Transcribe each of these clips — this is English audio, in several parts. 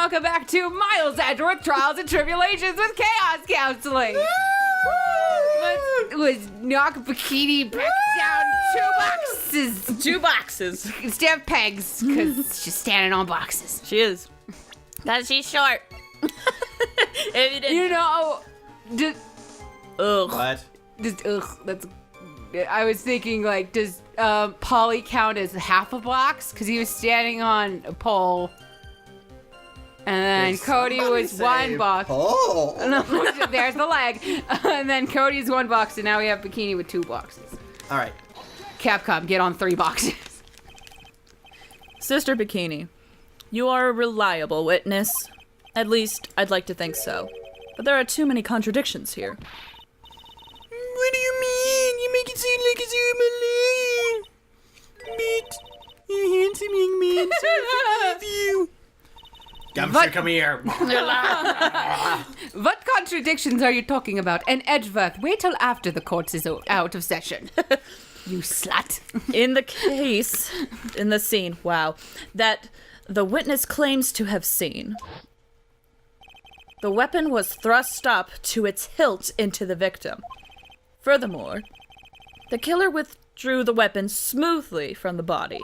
welcome back to Miles Edgeworth Trials and Tribulations with Chaos Counseling. Let's knock Bikini back down 2 boxes. Instead of pegs, because she's standing on boxes. She is. Because she's short. If you didn't... You know, Ugh. What? That's... I was thinking, like, does Polly count as half a box? Because he was standing on a pole. And then Did Cody somebody was say 1 box. pole? No, there's the leg. And then Cody's 1 box, and now we have Bikini with 2 boxes. All right. Capcom, get on 3 boxes. Sister Bikini, you are a reliable witness. At least, I'd like to think so. But there are too many contradictions here. What do you mean? You make it seem like it's your But you're handsome young man, so I forgive you. Gumshoe, come here. What contradictions are you talking about? And Edgeworth, wait till after the courts is out of session. You slut. In the case, in the scene, that the witness claims to have seen, the weapon was thrust up to its hilt into the victim. Furthermore, the killer withdrew the weapon smoothly from the body.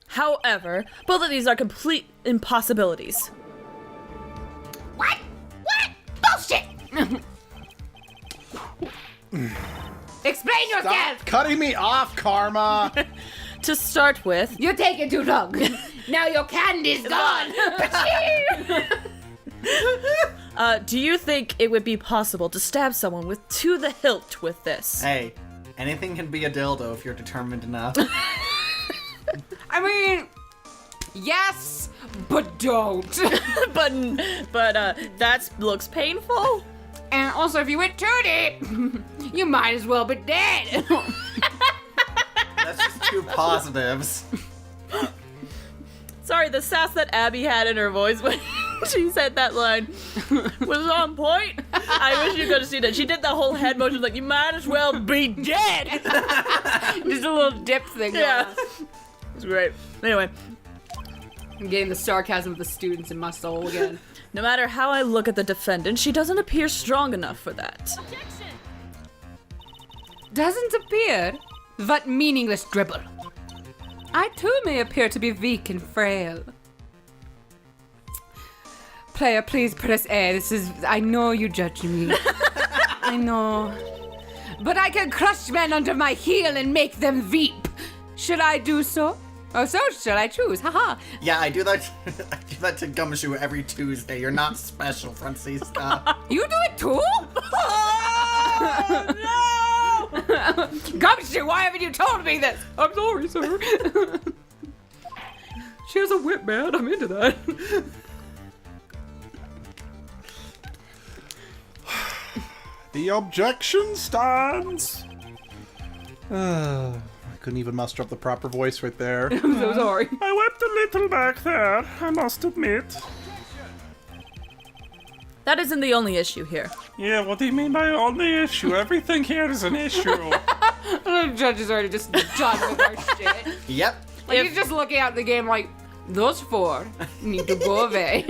However, both of these are complete impossibilities. What? Bullshit! Explain yourself! Stop cutting me off, Karma! To start with, You're taking too long. Now your candy's gone. do you think it would be possible to stab someone to the hilt with this? Hey, anything can be a dildo if you're determined enough. I mean, yes, but don't. but that looks painful. And also, if you went too deep, you might as well be dead. That's just 2 positives. Sorry, the sass that Abby had in her voice when she said that line was on point. I wish you could have seen it. She did the whole head motion like, you might as well be dead. Just a little dip thing. Yeah. It's great. Anyway, I'm getting the sarcasm of the students in my soul again. no matter how I look at the defendant, she doesn't appear strong enough for that. Doesn't appear? What meaningless dribble. I too may appear to be weak and frail. Player, please press A. I know you judge me. I know. But I can crush men under my heel and make them weep. Should I do so? Oh, so should I choose? Haha. Yeah, I do that. I do that to Gumshoe every Tuesday. You're not special, Francisca. You do it too? Oh, no! Gumshoe, why haven't you told me this? I'm sorry, sir. She has a whip, man. I'm into that. The objection stands. I couldn't even muster up the proper voice right there. I'm so sorry. I wept a little back there, I must admit. That isn't the only issue here. Yeah, what do you mean by only issue? Everything here is an issue. The judge is already just done with our shit. Yep. Like, he's just looking at the game like, those 4 need to go away.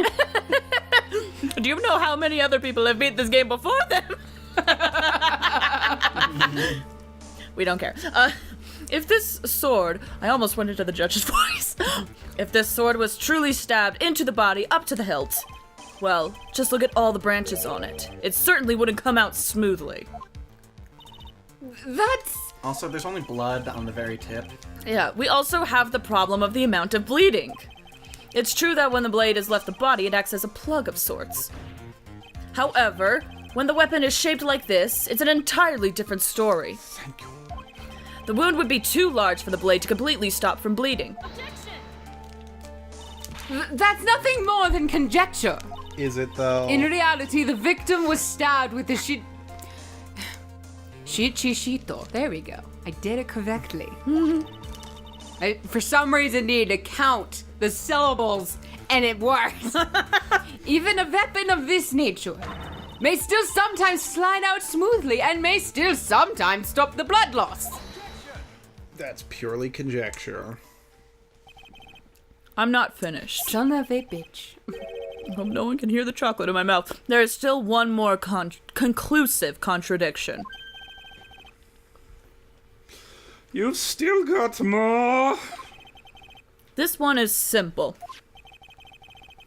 Do you know how many other people have beat this game before them? We don't care. If this sword... I almost went into the judge's voice. If this sword was truly stabbed into the body up to the hilt, well, just look at all the branches on it. It certainly wouldn't come out smoothly. That's... Also, there's only blood on the very tip. Yeah, we also have the problem of the amount of bleeding. It's true that when the blade has left the body, it acts as a plug of sorts. However, when the weapon is shaped like this, it's an entirely different story. Thank you. The wound would be too large for the blade to completely stop from bleeding. That's nothing more than conjecture. Is it though? In reality, the victim was stabbed with the Shichishito. There we go. I did it correctly. I, for some reason, needed to count the syllables, and it worked. Even a weapon of this nature may still sometimes slide out smoothly and may still sometimes stop the blood loss. That's purely conjecture. I'm not finished. Son of a bitch. I hope no one can hear the chocolate in my mouth. There is still one more conclusive contradiction. You've still got more. This one is simple.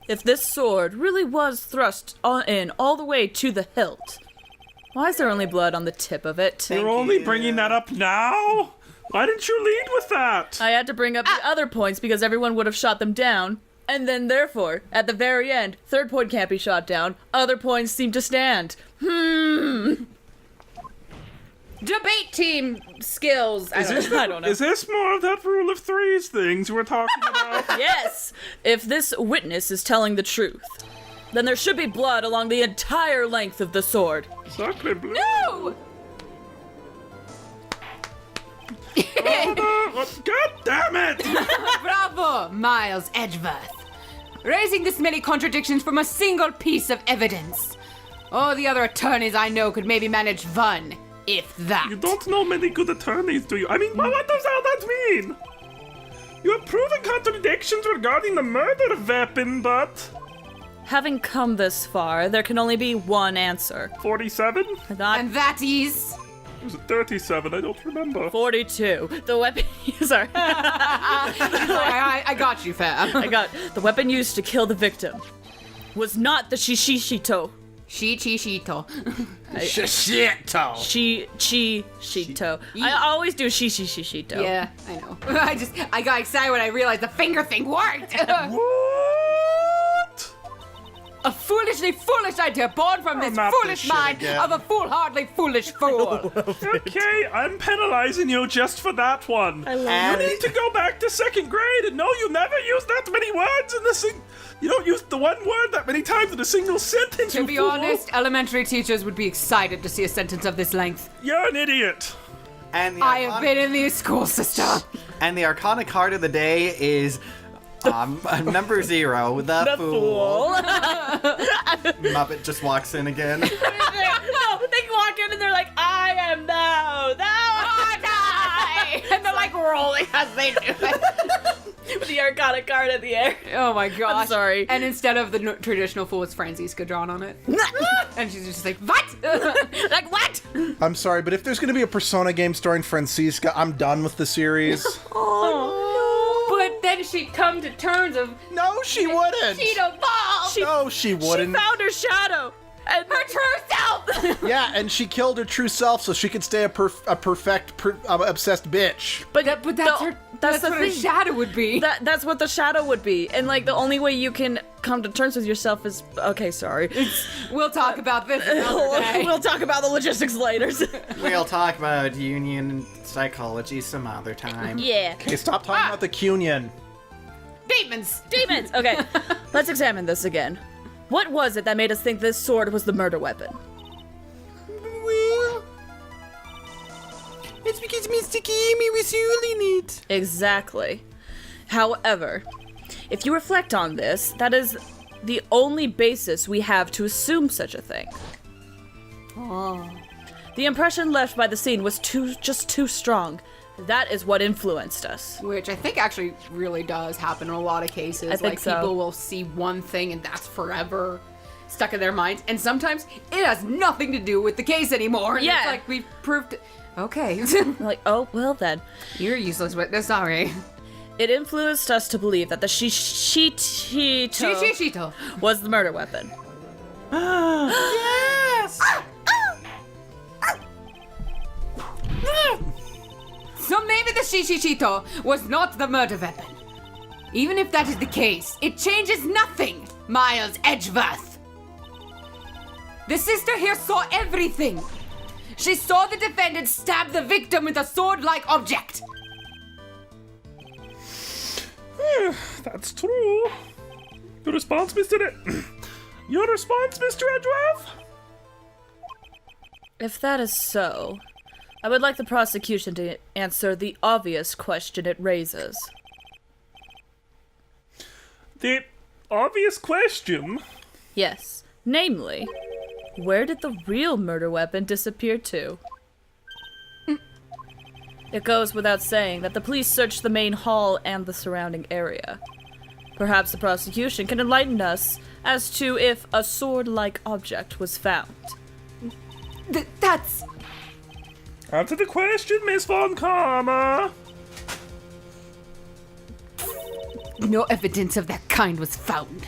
If this sword really was thrust in all the way to the hilt, why is there only blood on the tip of it? You're only bringing that up now? Why didn't you lead with that? I had to bring up the other points because everyone would have shot them down. And then, therefore, at the very end, third point can't be shot down. Other points seem to stand. Debate team skills. I don't know. Is this more of that rule of threes things you were talking about? Yes! If this witness is telling the truth, then there should be blood along the entire length of the sword. Sacre bleu. No! God damn it! Bravo, Miles Edgeworth. Raising this many contradictions from a single piece of evidence. All the other attorneys I know could maybe manage one, if that. You don't know many good attorneys, do you? I mean, what does all that mean? You have proven contradictions regarding the murder weapon, but... Having come this far, there can only be one answer. 47? Not And that is... Was it 37? I don't remember. 42. The weapon user. I got you, fam. I got the weapon used to kill the victim was not the shishito. Shito. Shito. I always do shishito. Yeah, I know. I got excited when I realized the finger thing worked. What? A foolishly foolish idea born from this not foolish this shit mind again. of a foolhardly foolish fool. Okay, I'm penalizing you just for that one. You need to go back to second grade and know you never use that many words in the You don't use the one word that many times in a single sentence, To you be fool. honest, elementary teachers would be excited to see a sentence of this length. You're an idiot. And the I have been in the school system. And the Arcana card of the day is number 0, the fool. Muppet just walks in again. No, they walk in and they're like, I am thou die! And they're like rolling as they do it. With the Arcana card in the air. Oh my gosh. I'm sorry. And instead of the traditional fool, it's Franziska drawn on it. And she's just like, what? Like, what? I'm sorry, but if there's going to be a Persona game starring Franziska, I'm done with the series. But then she'd come to terms of No, she wouldn't. she'd evolve. No, she She wouldn't. found her shadow. And her true self. Yeah, and she killed her true self so she could stay a perfect, obsessed bitch. But That's the what her thing. shadow would be. That's what the shadow would be. And like the only way you can come to terms with yourself is okay, sorry. We'll talk about this another day. We'll talk about the logistics later. We'll talk about union psychology some other time. Yeah. Okay, stop talking about the Cunion. Demons. Demons. Okay. Let's examine this again. What was it that made us think this sword was the murder weapon? Well, it's because Mr. Kimi was ruling it. Exactly. However, if you reflect on this, that is the only basis we have to assume such a thing. The impression left by the scene was just too strong. That is what influenced us. Which I think actually really does happen in a lot of cases. I think like so. people will see one thing and that's forever stuck in their minds. And sometimes it has nothing to do with the case anymore. And Yeah. It's like we've proved okay. Like, oh, well then. You're a useless witness, sorry. It influenced us to believe that the shishito Shito. was the murder weapon. Yes! So maybe the Shishito was not the murder weapon. Even if that is the case, it changes nothing, Miles Edgeworth. The sister here saw everything. She saw the defendant stab the victim with a sword-like object. That's true. Your response, Mr. Your response, Mr. Edgeworth? If that is so, I would like the prosecution to answer the obvious question it raises. The obvious question? Yes, namely, where did the real murder weapon disappear to? It goes without saying that the police searched the main hall and the surrounding area. Perhaps the prosecution can enlighten us as to if a sword-like object was found. That's... Answer the question, Miss Von Karma. No evidence of that kind was found.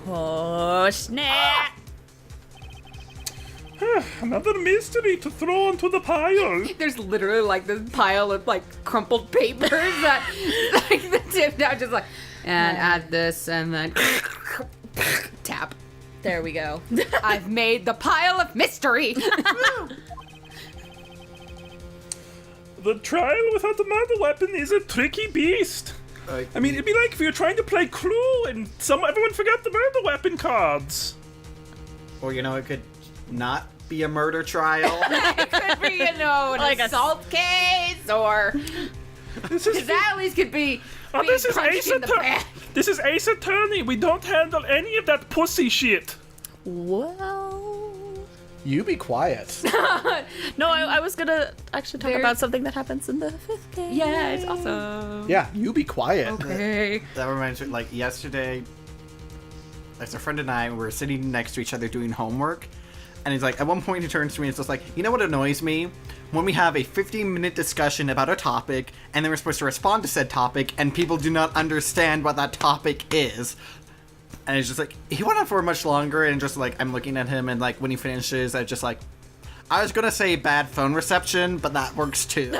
Oh, snap! Another mystery to throw into the pile. There's literally like this pile of like crumpled papers that like the tip now just like and add this and then tap. There we go. I've made the pile of mystery. The trial without the murder weapon is a tricky beast. I mean, it'd be like if you were trying to play Clue and everyone forgot the murder weapon cards. Or, it could not be a murder trial. It could be, an Like a- assault case or This is that at least could be being this is punched Ace in the Attorney. back. This is Ace Attorney. We don't handle any of that pussy shit. Well... You be quiet. No, I was gonna actually talk There- about something that happens in the 5th game. Yeah, it's awesome. Yeah, you be quiet. Okay. That reminds me, like, yesterday, there's a friend and I were sitting next to each other doing homework, and he's like, at one point he turns to me and is just like, you know what annoys me? When we have a 15-minute discussion about a topic, and then we're supposed to respond to said topic, and people do not understand what that topic is. And it's just like, he went on for much longer, and just like, I'm looking at him, and like, when he finishes, I just like, I was gonna say bad phone reception, but that works too.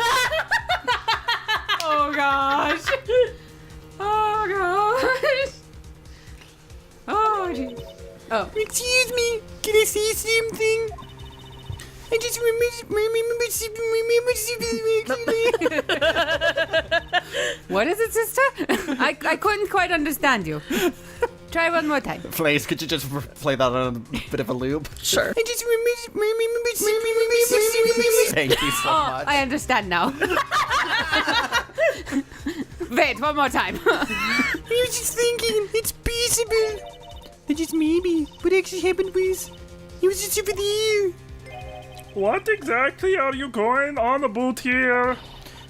Oh gosh. Oh gosh. Oh geez. Oh. Excuse me, can I say something? I just What is it, sister? I couldn't quite understand you. Try one more time. Blaze, could you just play that on a bit of a loop? Sure. I just Thank you so Oh, much. I understand now. Wait, one more time. I was just thinking, it's possible. I just maybe. What actually happened was, he was just over there. What exactly are you going on about here?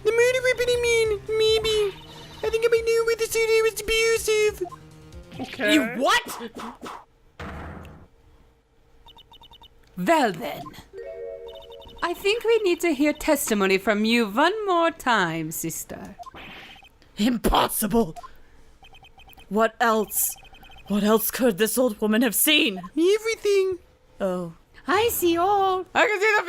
The murder weapon, I mean, maybe. I think I might know where the surgery was abusive. Okay. You what? Well then. I think we need to hear testimony from you one more time, sister. Impossible. What else? What else could this old woman have seen? Everything. Oh. I see all. I can see the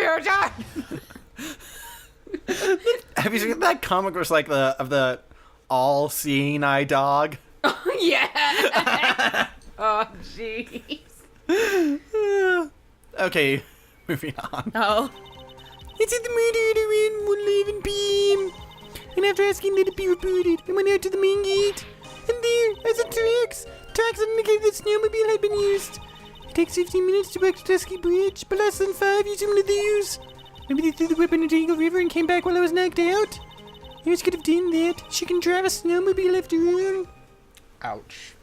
future. Have you seen that comic where it's like the all-seeing eye dog? Yeah. Oh, jeez. Okay, moving on. Oh. It said the murder around 1:11 p.m. And after asking that it be reported, I went out to the main gate. And there, as it tracks indicated that snowmobile had been used. It takes 15 minutes to walk to Dusky Bridge, but less than 5 using one of these. Maybe they threw the weapon into Eagle River and came back while I was knocked out. Yours could have done that. She can drive a snowmobile after all. Ouch.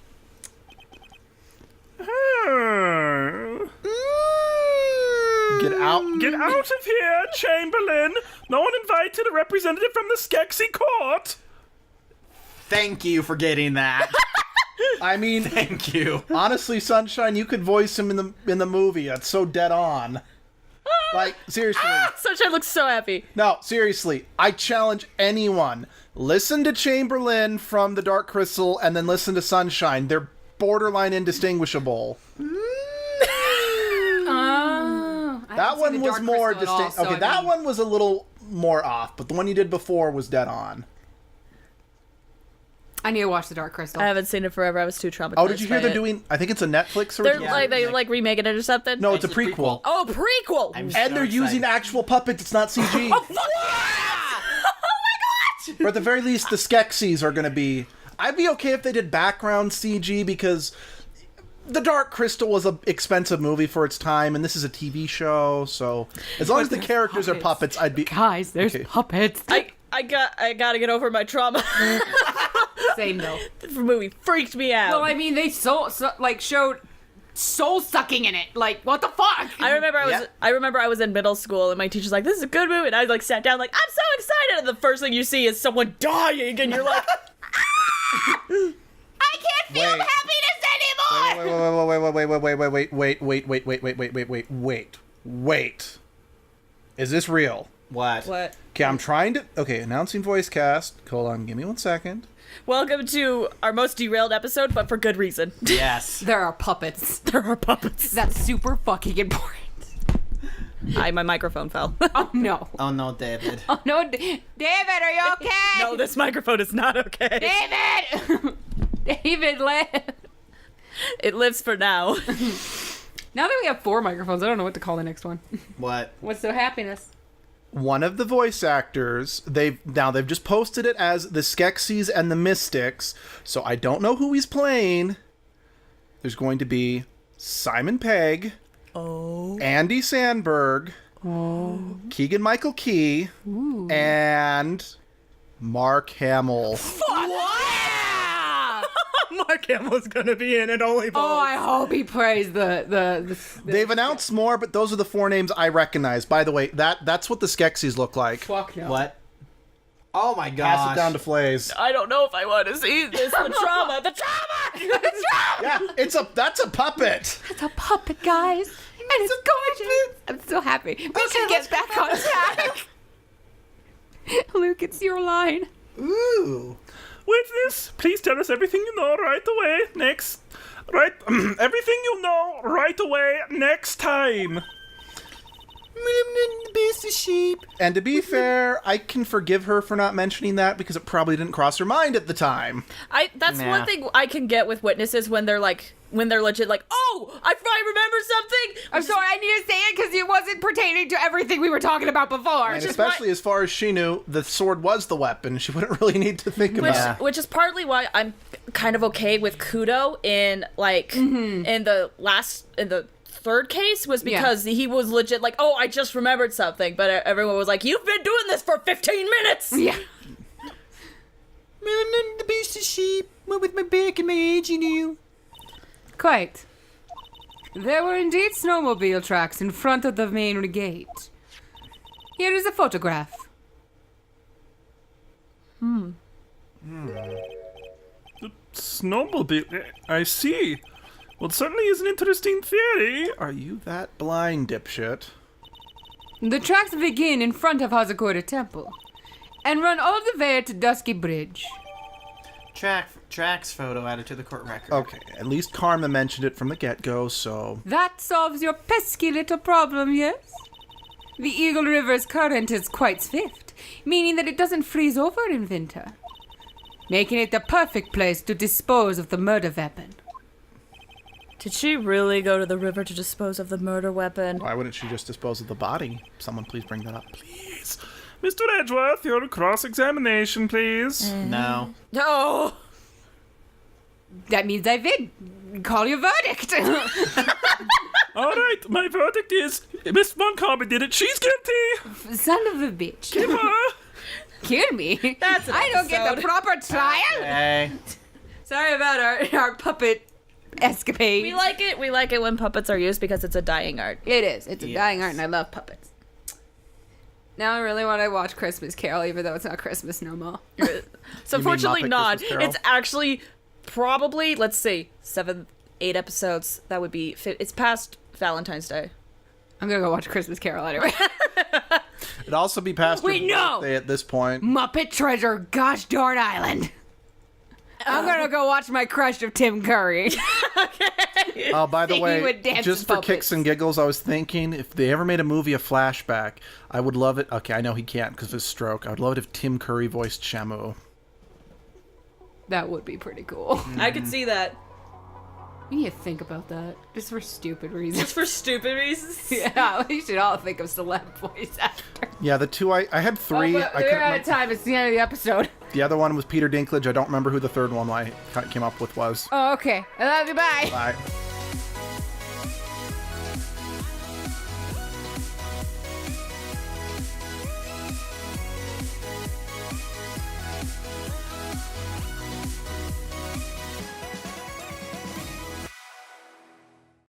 Get out. Get out of here, Chamberlain! No one invited a representative from the Skeksis court! Thank you for getting that. I mean, Thank you. honestly, Sunshine, you could voice him in the movie. It's so dead on. Like, seriously. Sunshine looks so happy. No, seriously. I challenge anyone. Listen to Chamberlain from The Dark Crystal and then listen to Sunshine. They're borderline indistinguishable. That one was more distinct. Okay, that one was a little more off, but the one you did before was dead on. I need to watch The Dark Crystal. I haven't seen it forever. I was too traumatized. Oh, did you hear by they're it. doing? I think it's a Netflix They're original. like remaking it or something. No, it's a prequel. Oh, prequel. I'm And they're using actual puppets. It's not CG. Oh my god! Or at the very least, the Skeksis are going to be... I'd be okay if they did background CG because The Dark Crystal was an expensive movie for its time, and this is a TV show, so as long as the characters are puppets, I'd be... Guys, there's Okay. puppets. I gotta get over my trauma. Same though. The movie freaked me out. Well, I mean, they showed soul sucking in it. Like, what the fuck? I remember I was in middle school and my teacher's like, "This is a good movie," and I like sat down like, "I'm so excited!" And the first thing you see is someone dying, and you're like, I feel happiness anymore! Wait. Is this real? What? What? Okay, I'm trying to... Okay, announcing voice cast. Hold on, give me 1 second. Welcome to our most derailed episode, but for good reason. Yes. There are puppets. There are puppets. That's super fucking important. Hi, my microphone fell. Oh no. Oh no, David. Oh no, David, are you okay? No, this microphone is not okay. David! David, live. It lives for now. Now that we have 4 microphones, I don't know what to call the next one. What? What's the happiness? One of the voice actors, they've just posted it as the Skeksis and the Mystics, so I don't know who he's playing. There's going to be Simon Pegg, Andy Samberg, Keegan-Michael Key, and Mark Hamill. Yeah! Mark Hamill's gonna be in it only. Oh, I hope he plays the They've announced more, but those are the 4 names I recognize. By the way, that's what the Skeksis look like. Fuck no. What? Oh my gosh. Pass it down to Flays. I don't know if I want to see this. The trauma. The trauma. Yeah, that's a puppet. It's a puppet, guys. And it's gorgeous. I'm so happy. We should get back on track. Luke, it's your line. Ooh. Witness, please tell us everything you know right away. Next. Right. Everything you know right away next time. Beast of sheep. And to be fair, I can forgive her for not mentioning that because it probably didn't cross her mind at the time. That's Nah. one thing I can get with witnesses when they're legit like, oh, I remember something. I'm sorry, I need to say it because it wasn't pertaining to everything we were talking about before. And especially as far as she knew, the sword was the weapon. She wouldn't really need to think about it. Which is partly why I'm kind of okay with Kudo in in the third case was because he was legit like, oh, I just remembered something, but everyone was like, you've been doing this for 15 minutes. Yeah. The beast of sheep. With my back and my age, you knew. Quite. There were indeed snowmobile tracks in front of the main gate. Here is a photograph. Snowmobile. I see. Well, it certainly is an interesting theory. Are you that blind, dipshit? The tracks begin in front of Hazakura Temple and run all the way to Dusky Bridge. Trax photo added to the court record. Okay, at least Karma mentioned it from the get-go, so... That solves your pesky little problem, yes? The Eagle River's current is quite swift, meaning that it doesn't freeze over in winter, making it the perfect place to dispose of the murder weapon. Did she really go to the river to dispose of the murder weapon? Why wouldn't she just dispose of the body? Someone please bring that up. Please. Mr. Edgeworth, your cross-examination, please. No. That means I win. Call your verdict. All right, my verdict is Miss Montgomery did it. She's guilty. Son of a bitch. Kill her. Kill me? That's an I don't get the episode. proper trial? Hey. Sorry about our puppet escapade. We like it. We like it when puppets are used because it's a dying art. It is. It's a Yes. dying art, and I love puppets. Now I really want to watch Christmas Carol, even though it's not Christmas no more. So You mean fortunately Muppet not. Christmas Carol? It's actually probably, let's see, 7, 8 episodes. That would be, it's past Valentine's Day. I'm gonna go watch Christmas Carol anyway. It'd also be past Wait, your no! birthday at this point. Muppet Treasure, gosh darn island. I'm gonna go watch my crush of Tim Curry. Oh, by the He way, would dance just with for puppets. kicks and giggles, I was thinking if they ever made a movie a flashback, I would love it. Okay, I know he can't because of his stroke. I would love it if Tim Curry voiced Shamu. That would be pretty cool. I could see that. We need to think about that. Just for stupid reasons. Just for stupid reasons. Yeah, we should all think of celeb voice actors. Yeah, the two I had 3. Oh, I but we're couldn't out of remember. time. It's the end of the episode. The other one was Peter Dinklage. I don't remember who the third one I came up with was. Oh, okay. I love you. Bye. Bye.